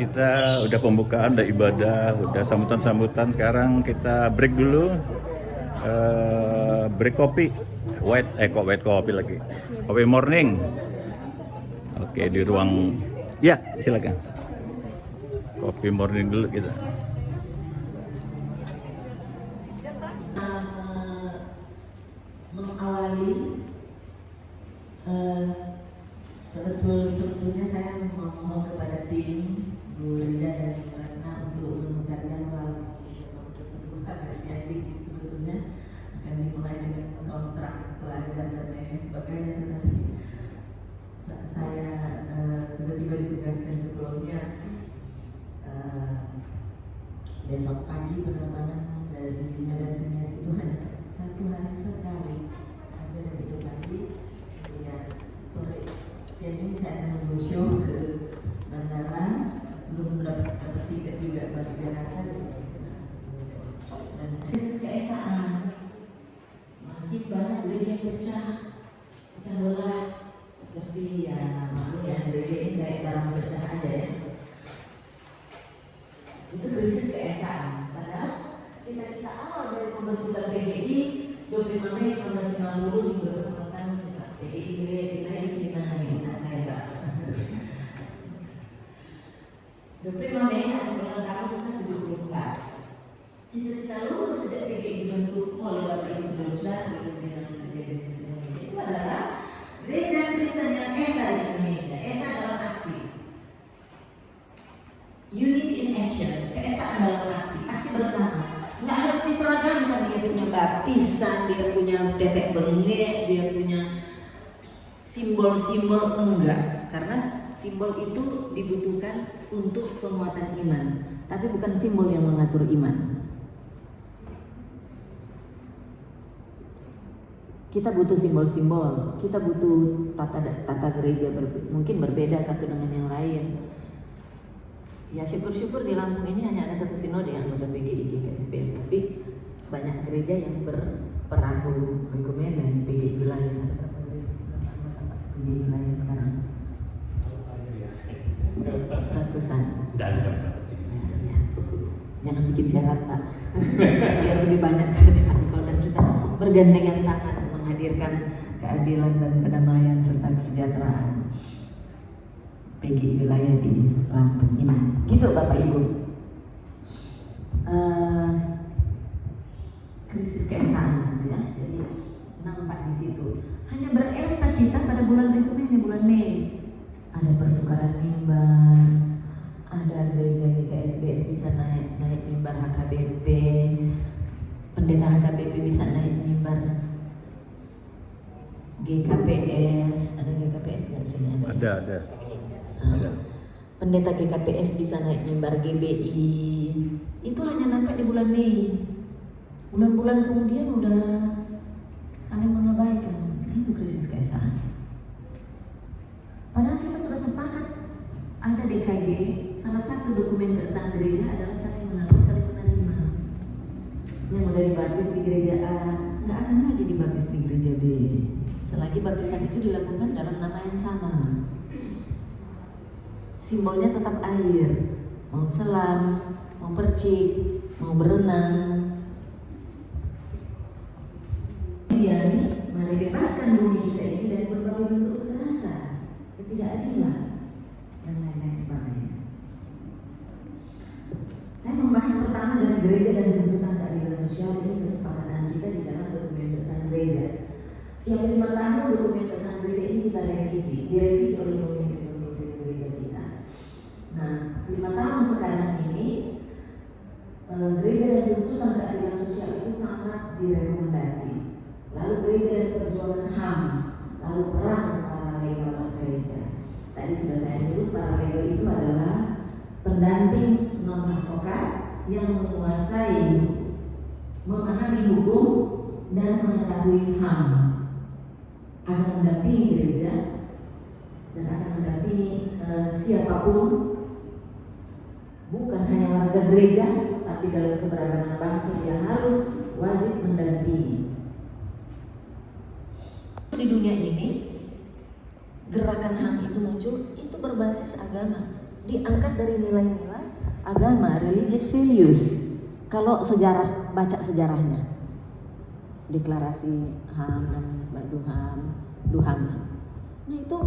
kita udah pembukaan, udah ibadah, udah sambutan-sambutan. Sekarang kita break dulu. Break kopi. Kok white kopi lagi. Kopi morning. Oke, di ruang. Ya, silakan. Kopi morning dulu kita. Mengawali sebetulnya saya mohon kepada tim Bu Rida dan Bu Ratna untuk mengucapkan yang sebetulnya akan dimulai dengan kontrak pelajar dan lain sebagainya, tetapi saya tiba-tiba ditugaskan sebelumnya besok pagi penerbangan dari Medan ke Nias itu hanya 1 hari sekali aja, dan itu tadi ya sore siang ini saya akan menuju ke bandara, belum dapat tiket juga balik Jakarta dan keesaan makin banyak gereja pecah belah seperti ya maklum ya, gereja ini kayak barang pecah aja ya. Itu krisis keesaan. Padahal cita-cita awal dari pembentukan PGI 25 Mei 1950 di beberapa tahun Pak. PGI wilayah di mana ini? Saya Pak. 25 Mei ada ulang tahun bukan 74. Cita-cita luhur sejak PGI dibentuk oleh Bapak Ibu Saudara di bidang kejadian Indonesia itu adalah gereja Kristen yang esa di Indonesia, esa dalam aksi. Unity in action, keesaan dalam aksi bersama. Nggak harus diseragamkan, dia punya baptisan, dia punya tetek bengek, dia punya simbol-simbol, enggak. Karena simbol itu dibutuhkan untuk penguatan iman, tapi bukan simbol yang mengatur iman. Kita butuh simbol-simbol, kita butuh tata gereja mungkin berbeda satu dengan yang lain. Ya syukur-syukur di Lampung ini hanya ada satu sinode yang anggota PGI GKSPS, tapi banyak gereja yang berperahu rekomendasi di PGI wilayah. Ada berapa anggota PGI wilayah sekarang? Ratusan. Ya. Jangan bikin syarat Pak, biar lebih banyak kerjaan kalau dan kita bergandengan tangan menghadirkan keadilan dan kedamaian serta kesejahteraan PGI wilayah di Lampung ini, gitu Bapak Ibu. Krisis keesaan, ya, jadi nampak di situ. Hanya berelsa kita pada bulan berikutnya, bulan Mei, ada pertukaran mimbar, ada gereja GKSBS bisa naik mimbar HKBP, pendeta HKBP bisa naik mimbar GKPS, ada GKPS nggak sini ada? Ada. Pendeta GKPS bisa naik mimbar GBI. Itu hanya nampak di bulan Mei. Bulan-bulan kemudian udah saling mengabaikan. Itu krisis keesaan. Padahal kita sudah sepakat ada DKG. Salah satu dokumen keesaan gereja adalah saling mengakui, saling menerima. Yang udah dibaptis di gereja A nggak akan lagi dibaptis di gereja B, selagi baptisan itu dilakukan dalam nama yang sama. Simbolnya tetap air, mau selam, mau percik, mau berenang. Ya, mari bebaskan bumi kita ini dari berbagai bentuk kekerasan, ketidakadilan, dan lain-lain sebagainya. Saya membahas pertama dari gereja dan tuntutan keadilan sosial ini, kesepakatan kita di dalam dokumen kesan gereja. Setiap 5 tahun dokumen kesan gereja ini kita direvisi oleh pemimpin gereja kita. Nah, 5 tahun sekarang ini gereja dan tuntutan keadilan sosial itu sangat direkomendasi. Lalu gereja dan perjuangan HAM, lalu peran para legal gereja. Tadi sudah saya sebut, para legal itu adalah pendamping non-advokat yang menguasai, memahami hukum dan mengetahui HAM, akan mendampingi gereja dan akan mendampingi siapapun, bukan hanya warga gereja, tapi dalam keberagaman bangsa yang harus wajib mendampingi. Di dunia ini gerakan HAM itu muncul, itu berbasis agama. diangkat dari nilai-nilai agama, religious values. Kalau sejarah, baca sejarahnya, deklarasi HAM dan lain sebagainya, DUHAM. Nah itu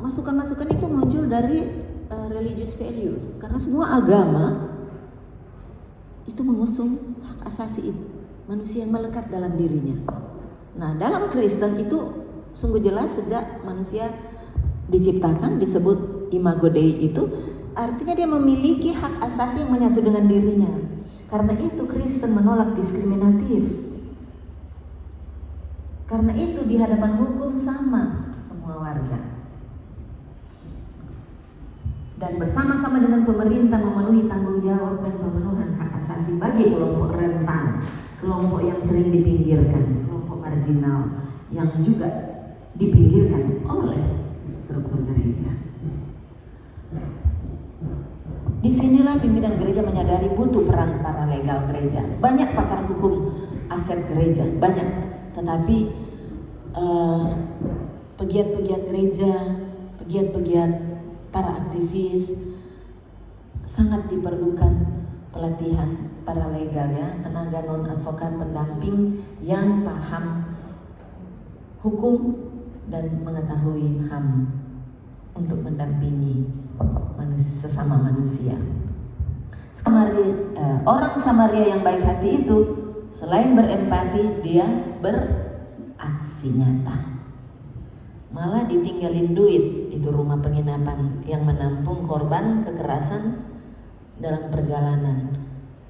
masukan-masukan itu muncul dari religious values, karena semua agama itu mengusung hak asasi manusia yang melekat dalam dirinya. Nah dalam Kristen itu sungguh jelas sejak manusia diciptakan disebut imago Dei, itu artinya dia memiliki hak asasi yang menyatu dengan dirinya. Karena itu Kristen menolak diskriminatif. Karena itu di hadapan hukum sama semua warga. Dan bersama-sama dengan pemerintah memenuhi tanggung jawab dan pemenuhan hak asasi bagi kelompok rentan, kelompok yang sering dipinggirkan, kelompok marginal yang juga dipinggirkan oleh struktur gereja. Disinilah pimpinan gereja menyadari butuh peran paralegal gereja. Banyak pakar hukum aset gereja, banyak. Tetapi pegiat-pegiat gereja, pegiat-pegiat para aktivis sangat diperlukan pelatihan paralegal ya, tenaga non advokat pendamping yang paham hukum dan mengetahui HAM untuk mendampingi sesama manusia. Orang Samaria yang baik hati itu selain berempati, dia beraksi nyata. Malah ditinggalin duit, itu rumah penginapan yang menampung korban kekerasan dalam perjalanan.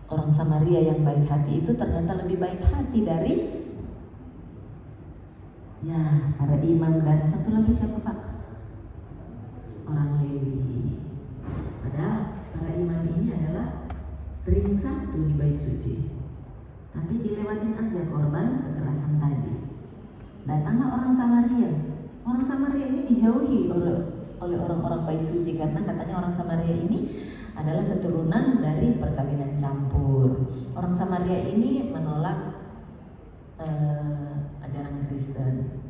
Orang Samaria yang baik hati itu ternyata lebih baik hati dari para imam dan satu lagi siapa Pak? Orang Lewi. Padahal para imam ini adalah ring satu di bait suci, tapi dilewatin aja korban kekerasan tadi. Datanglah orang Samaria. Orang Samaria ini dijauhi oleh orang-orang bait suci karena katanya orang Samaria ini adalah keturunan dari perkawinan campur. Orang Samaria ini menolak ajaran Kristen.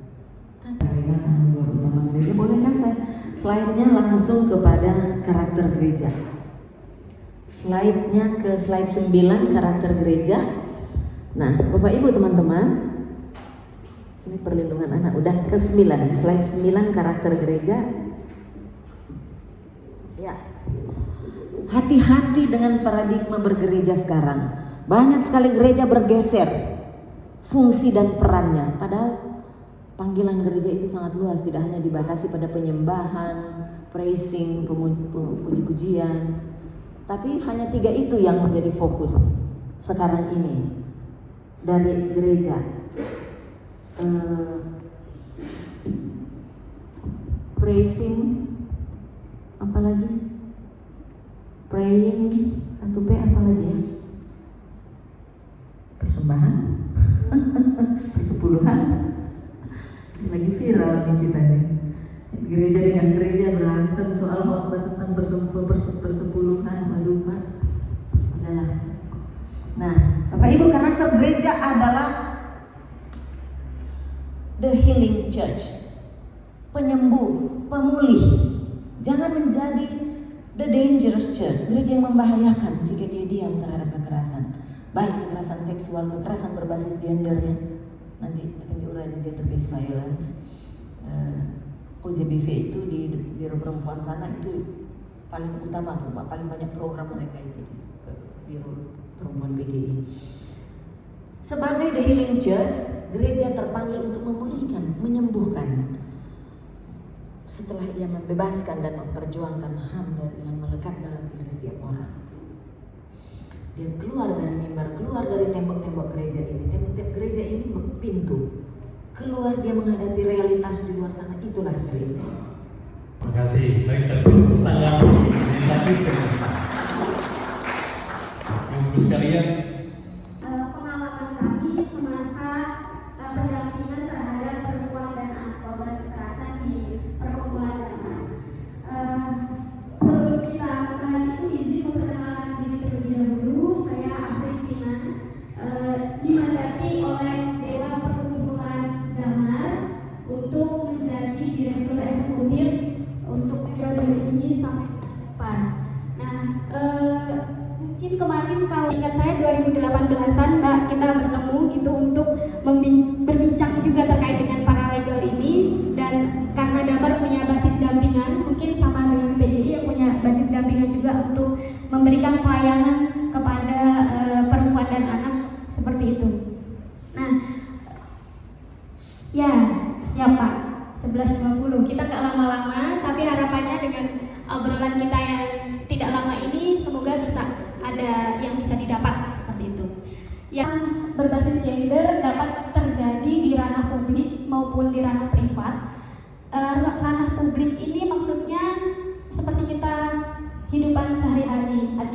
Mereka tanggung jawab utama gereja. Bolehkah saya slide-nya langsung kepada karakter gereja? Slide-nya ke slide 9, karakter gereja. Nah, Bapak Ibu teman-teman, ini perlindungan anak udah ke 9, slide 9 karakter gereja. Ya. Hati-hati dengan paradigma bergereja sekarang. Banyak sekali gereja bergeser fungsi dan perannya, padahal panggilan gereja itu sangat luas, tidak hanya dibatasi pada penyembahan, praising, puji-pujian, tapi hanya 3 itu yang menjadi fokus sekarang ini dari gereja. Praising, apalagi praying, 1P apalagi ya? Persembahan, persepuluhan. Lagi viral nih kita nih. Gereja dengan gereja berantem soal khotbah tentang persepuluhan. Aduh Pak, udahlah. Nah, Bapak Ibu, karakter gereja adalah the healing church, penyembuh, pemulih. Jangan menjadi the dangerous church, gereja yang membahayakan jika dia diam terhadap kekerasan, baik kekerasan seksual, kekerasan berbasis gendernya. Nanti akan diurai di gender based violence. OJBV itu di Biro Perempuan sana itu paling utama tuh, paling banyak program mereka itu di Biro Perempuan PGI. Sebagai the healing church, gereja terpanggil untuk memulihkan, menyembuhkan. Setelah ia membebaskan dan memperjuangkan HAM dari yang melekat dalam diri setiap orang. Dia keluar dari mimbar, keluar dari tembok-tembok gereja ini. Tembok-tembok gereja ini pintu. Keluar dia menghadapi realitas di luar sana, itulah gereja. Terima kasih. Baik, pertanyaan yang tadi Ibu sekalian. Pengalaman kami semasa pendampingan terhadap perempuan dan anak korban kekerasan di perkumpulan damai. Sebelum kita bahas itu, izin memperkenalkan diri terlebih dahulu. Saya Afri Pinan, dimandati oleh Dewan Perkumpulan Damar untuk menjadi direktur eksekutif untuk menjadi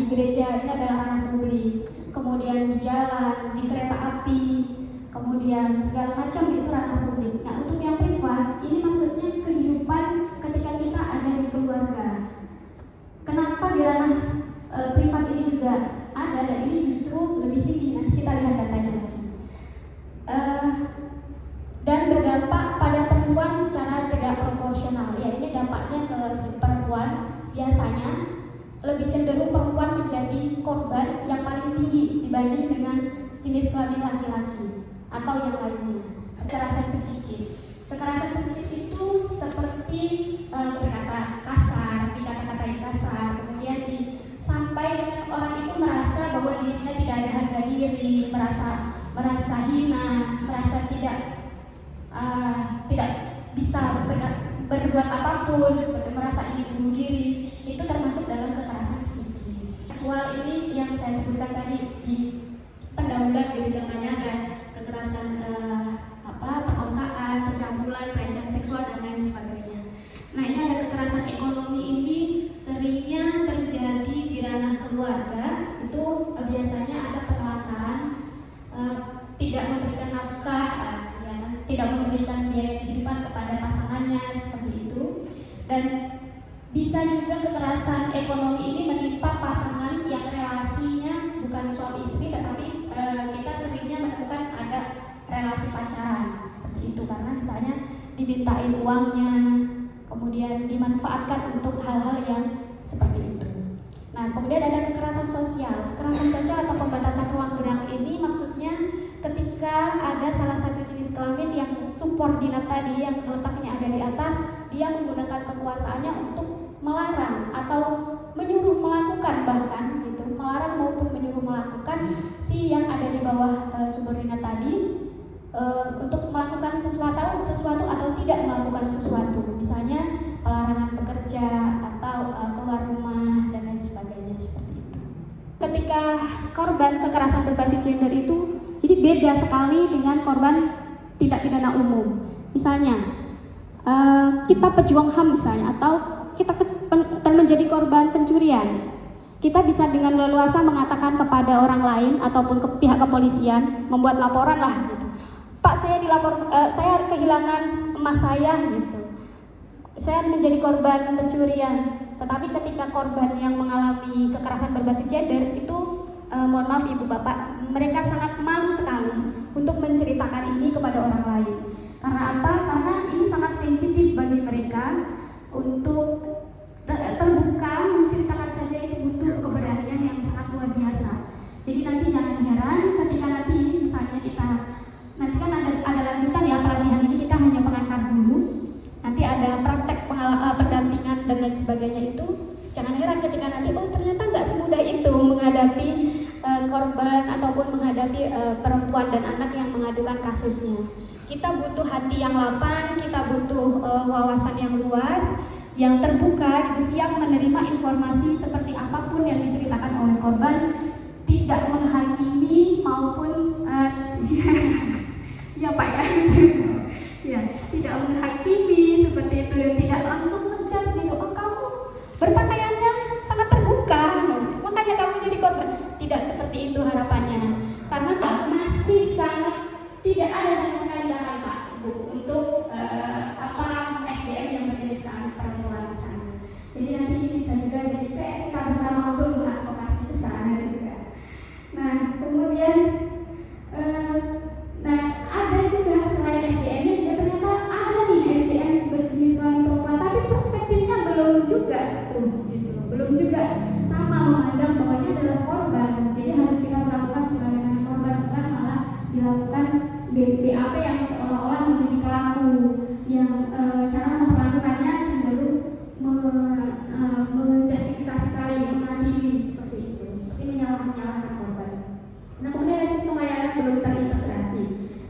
gereja ini adalah ranah publik, kemudian di jalan, di kereta api, kemudian segala macam itu ranah publik. Nah, untuk yang privat ini maksudnya kehidupan ketika kita ada di keluarga. Kenapa di ranah privat ini juga ada, dan ini justru lebih tinggi, nanti kita lihat datanya lagi. Dan berdampak pada perempuan secara tidak proporsional. Ya, ini dampaknya ke perempuan. Biasanya lebih cenderung perempuan menjadi korban yang paling tinggi dibanding dengan jenis kelamin laki-laki atau yang lainnya. Kekerasan psikis. Kekerasan psikis itu seperti berkata kasar, dikata-katain kasar, kemudian sampai orang itu merasa bahwa dirinya tidak ada harga diri, merasa hina, merasa tidak bisa berbuat apapun, seperti merasa ingin bunuh diri. Itu termasuk dalam kekerasan psikis. Seksual ini yang saya sebutkan tadi di pendahuluan gereja ada kekerasan perkosaan, pencabulan, pelecehan seksual dan lain sebagainya. Nah, ini ada kekerasan ekonomi, ini seringnya terjadi di ranah keluarga. Itu biasanya ada penelantaran, tidak memberikan nafkah, tidak memberikan biaya kehidupan kepada pasangannya, seperti itu. Dan bisa juga kekerasan ekonomi ini menimpa pasangan yang relasinya bukan suami istri, tetapi kita seringnya menemukan ada relasi pacaran seperti itu, karena misalnya dimintain uangnya, kemudian dimanfaatkan untuk hal-hal yang seperti itu. Nah, kemudian ada kekerasan sosial. Kekerasan sosial atau pembatasan ruang gerak ini maksudnya ketika ada salah satu jenis kelamin yang subordinat tadi, yang letaknya ada di atas, dia menggunakan kekuasaannya untuk melarang atau menyuruh melakukan, bahkan gitu, melarang maupun menyuruh melakukan si yang ada di bawah subordinat tadi untuk melakukan sesuatu atau tidak melakukan sesuatu, misalnya pelarangan bekerja atau keluar rumah dan lain sebagainya, seperti itu. Ketika korban kekerasan berbasis gender itu jadi beda sekali dengan korban tindak pidana umum. Misalnya kita pejuang HAM misalnya, atau kita menjadi korban pencurian, kita bisa dengan leluasa mengatakan kepada orang lain ataupun ke pihak kepolisian, membuat laporan lah gitu. Pak, saya kehilangan emas saya gitu. Saya menjadi korban pencurian. Tetapi ketika korban yang mengalami kekerasan berbasis gender itu, mohon maaf Ibu Bapak, mereka sangat malu sekali untuk menceritakan ini kepada orang lain. Karena apa? Karena ini sangat sensitif bagi mereka untuk terbuka menceritakan saja, itu butuh keberanian yang sangat luar biasa. Jadi nanti jangan heran ketika nanti misalnya nanti kan ada lanjutan ya pelatihan ini, kita hanya pengantar dulu. Nanti ada praktek pendampingan dan lain sebagainya itu. Jangan heran ketika nanti ternyata nggak semudah itu menghadapi korban ataupun menghadapi perempuan dan anak yang mengadukan kasusnya. Kita butuh hati yang lapang, kita butuh wawasan yang luas, yang terbuka, siap menerima informasi seperti apapun yang diceritakan oleh korban, tidak menghakimi maupun ya Pak ya, ya tidak menghakimi seperti itu, dan tidak langsung menjudge gitu, oh kamu berpakaiannya sangat terbuka, makanya kamu jadi korban. Tidak seperti itu harapannya, karena masih sangat tidak ada sama sekali bahan Pak Bu untuk SDM yang berjenis perempuan di sana. Jadi nanti bisa juga jadi kita bersama untuk mengadvokasi ke sana juga. Nah, kemudian ada juga selain SDM juga ternyata ada nih SDM berjenis perempuan, tapi perspektifnya belum juga belum juga sama memandang bahwa ini adalah korban. Jadi harus kita melakukan sebagaimana korban, bukan malah dilakukan BAP yang seolah-olah menjadi pelaku, yang cara memperlakukannya cenderung menjustifikasi sekali, mengadili seperti itu, seperti menyalahkan korban. Nah, kemudian ada sistem layanan belum terintegrasi.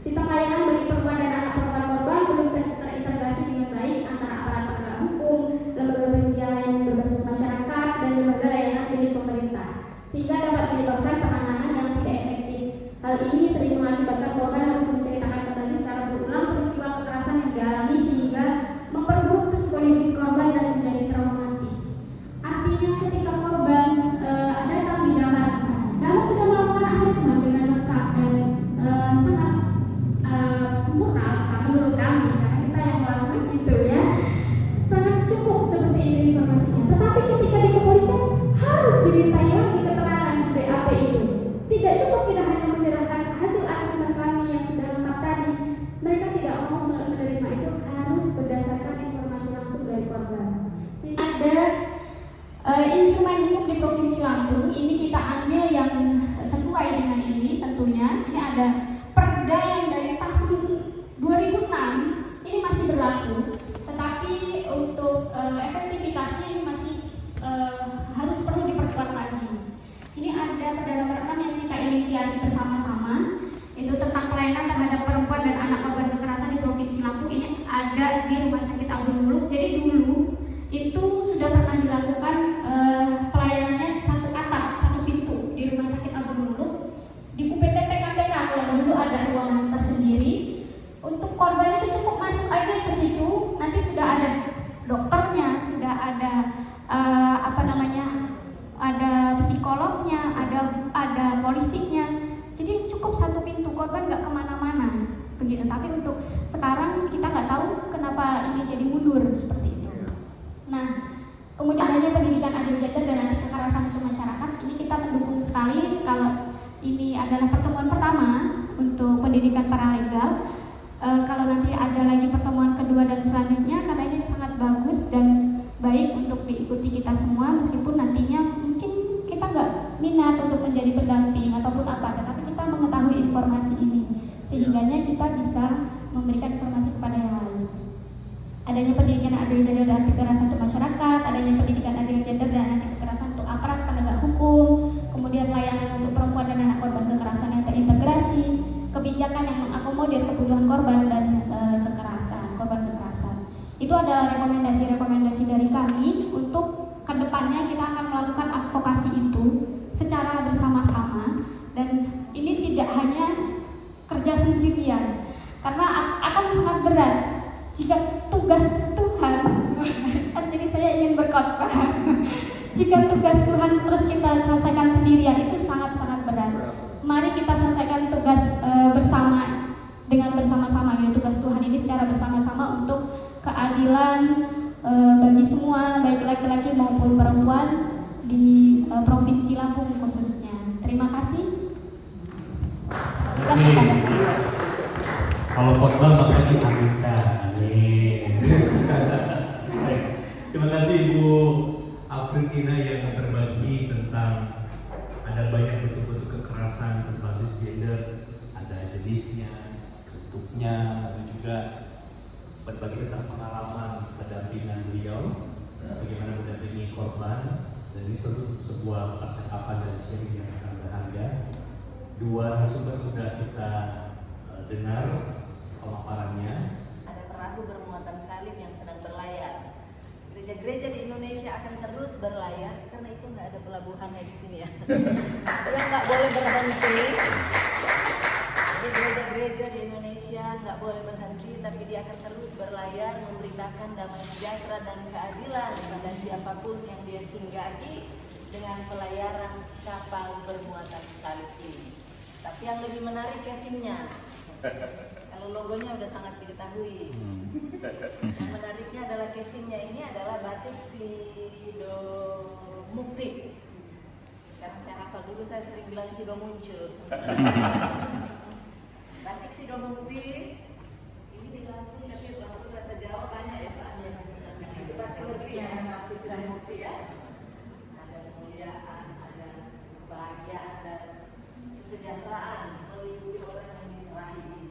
Sistem layanan bagi perempuan dan anak perempuan korban belum terintegrasi dengan baik antara aparat penegak hukum, lembaga penyedia layanan berbasis masyarakat, dan lembaga layanan milik pemerintah, sehingga dapat menyebabkan penanganan yang tidak efektif. Hal ini sering mengakibatkan korban harus menceritakan kembali secara berulang peristiwa kekerasan yang dialami, sehingga memperburuk psikologis korban dan menjadi traumatis. Artinya ketika korban ada Lampung ini kita ambil yang sesuai dengan ini tentunya. Ini ada perda yang dari tahun 2006 ini masih berlaku, tetapi untuk efektivitasnya ini masih harus perlu diperkuat lagi. Ini ada perda nomor 6 yang kita inisiasi bersama-sama, itu tentang pelayanan terhadap perempuan dan anak korban kekerasan di Provinsi Lampung. Ini ada di Rumah Sakit Abdul Muluk. Jadi dulu itu sudah pernah dilakukan pelayanannya satu atap, satu pintu di Rumah Sakit Abdul Muluk. Di UPT PKPK kalau dulu ada ruangan tersendiri. Untuk korban itu cukup masuk aja ke situ, nanti sudah ada dokternya, sudah ada ada psikolognya, ada polisinya. Jadi cukup satu pintu, korban nggak kemana-mana begitu. Tapi untuk sekarang kita nggak tahu kenapa ini jadi mundur seperti itu. Nah, kemudian adanya pendidikan adil gender dan anti kekerasan untuk masyarakat, ini kita mendukung sekali. Kalau ini adalah pertemuan pertama untuk pendidikan paralegal, kalau nanti ada lagi pertemuan kedua dan selanjutnya, karena ini sangat bagus dan baik untuk diikuti kita semua, meskipun nantinya mungkin kita nggak minat untuk menjadi pendamping ataupun apa, tetapi kita mengetahui informasi ini sehingganya kita bisa memberikan informasi kepada yang lain. Adanya pendidikan adil gender dan anti kekerasan untuk masyarakat, adanya pendidikan adil gender dan anti kekerasan untuk aparat penegak hukum, kemudian layanan untuk perempuan dan anak korban kekerasan yang terintegrasi, kebijakan yang mengakomodir kebutuhan korban dan korban kekerasan. Itu adalah rekomendasi-rekomendasi dari kami untuk kedepannya kita akan melakukan advokasi itu secara bersama-sama, dan ini tidak hanya kerja sendirian, karena akan sangat berat jika tugas Tuhan jadi saya ingin berkhotbah jika tugas Tuhan terus kita selesaikan sendirian, itu sangat-sangat berat. Mari kita selesaikan tugas bersama, dengan bersama-sama, ya, tugas Tuhan ini secara bersama-sama untuk keadilan bagi semua, baik laki-laki maupun perempuan di Provinsi Lampung khususnya. Terima kasih. Kalau khotbah maka diaminkan. Amin. Baik. Terima kasih Ibu Afritina yang berbagi tentang ada banyak bentuk-bentuk kekerasan berbasis gender, ada jenisnya, bentuknya, ada juga berbagi tentang pengalaman pendampingan beliau, bagaimana mendampingi korban, dan itu sebuah percakapan dan sharing yang sangat berharga. Dua narasumber sudah kita dengar pemaparannya. Ada perahu bermuatan salib yang sedang berlayar. Gereja-gereja di Indonesia akan terus berlayar karena itu nggak ada pelabuhannya di sini ya. Yang nggak boleh berhenti. Jadi gereja-gereja di Indonesia nggak boleh berhenti, tapi dia akan terus berlayar memberitakan damai sejahtera dan keadilan pada siapapun yang dia singgahi dengan pelayaran kapal bermuatan salib ini. Tapi yang lebih menarik casingnya. Kalau logonya udah sangat diketahui. Yang menariknya adalah casingnya ini adalah batik Sido Mukti. Sekarang saya hafal, dulu saya sering bilang Sido muncul. Batik Sido Mukti ini di Lampung, tapi Lampung rasa Jawa banyak ya Pak. Itu pasti ngerti ya batik Sido Mukti ya. Ada kemuliaan, ada kebahagiaan dan kesejahteraan meliputi orang yang diserahi ini.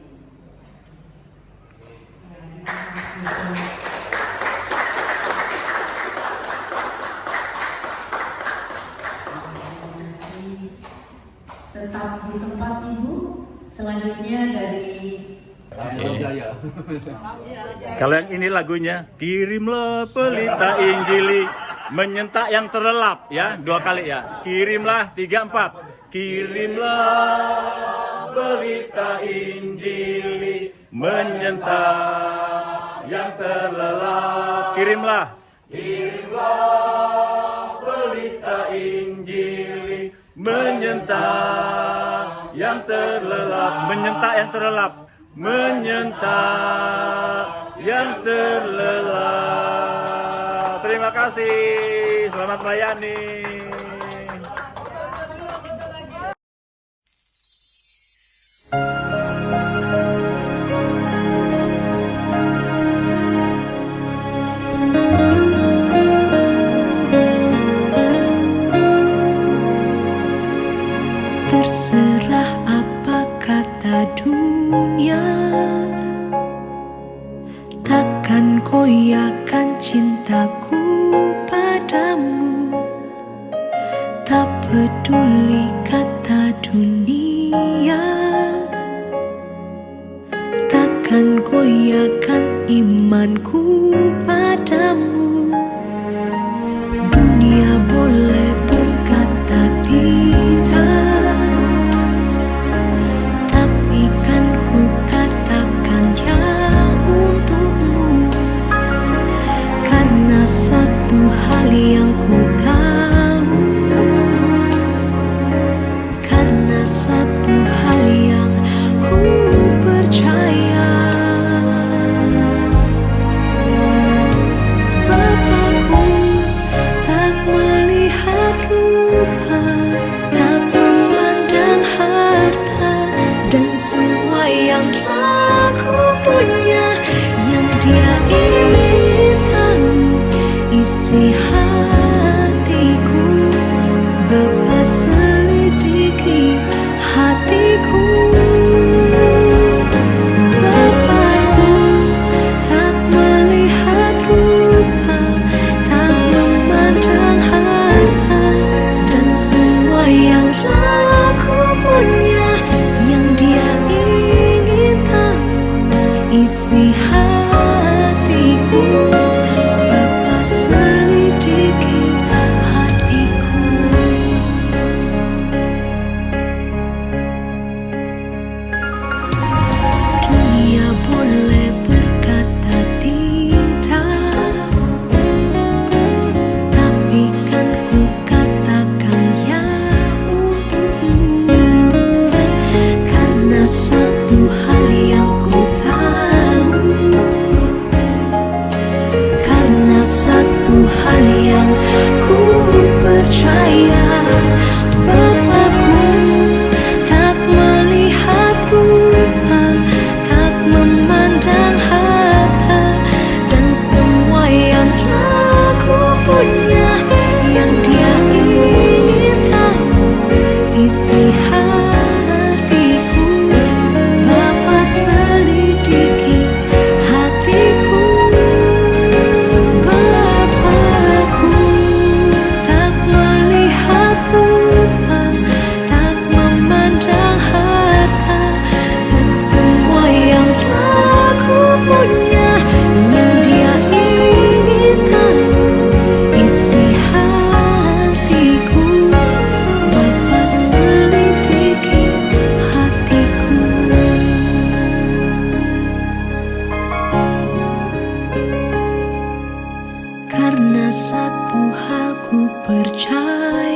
Tetap di tempat Ibu. Selanjutnya dari Kalau yang ini lagunya, kirimlah pelita Injili menyentak yang terlelap, ya, 2 kali ya. Kirimlah 3, 4. Kirimlah berita Injili menyentak yang terlelap. Kirimlah berita Injili menyentak yang terlelap. Menyentak yang terlelap. Menyentak yang terlelap. Terima kasih. Selamat melayani. peduli kata dunia, takkan goyahkan imanku padamu. Dunia boleh berkata tidak, tapi kan ku katakannya untukmu. Karena satu hal yang ku tahu, karena satu hal yang ku percaya. Bapakku tak melihat rupa, tak memandang harta, dan semua yang telah ku punya, yang dia ingin tahu isi hatiku. Bapa selidiki hatiku. Bapakku tak melihat rupa, tak memandang harta, dan semua yang telah ku punya, yang dia ingin tahu isi hatiku. Bapa selidiki hatiku. Dunia boleh berkata tidak, tapi kan ku katakan ya untukmu. Karena satu hal yang ku tahu, karena satu hal yang ku percaya. Bapakku tak melihat rupa, tak memandang harta, dan semua yang telah ku punya, yang dia ingin tahu isi hatiku. Bapa selidiki hatiku. Bapakku tak melihat rupa, tak memandang harta, dan semua yang telah ku punya, yang dia ingin tahu isi hatiku. Bapa selidiki hatiku. Karena satu hal ku percaya,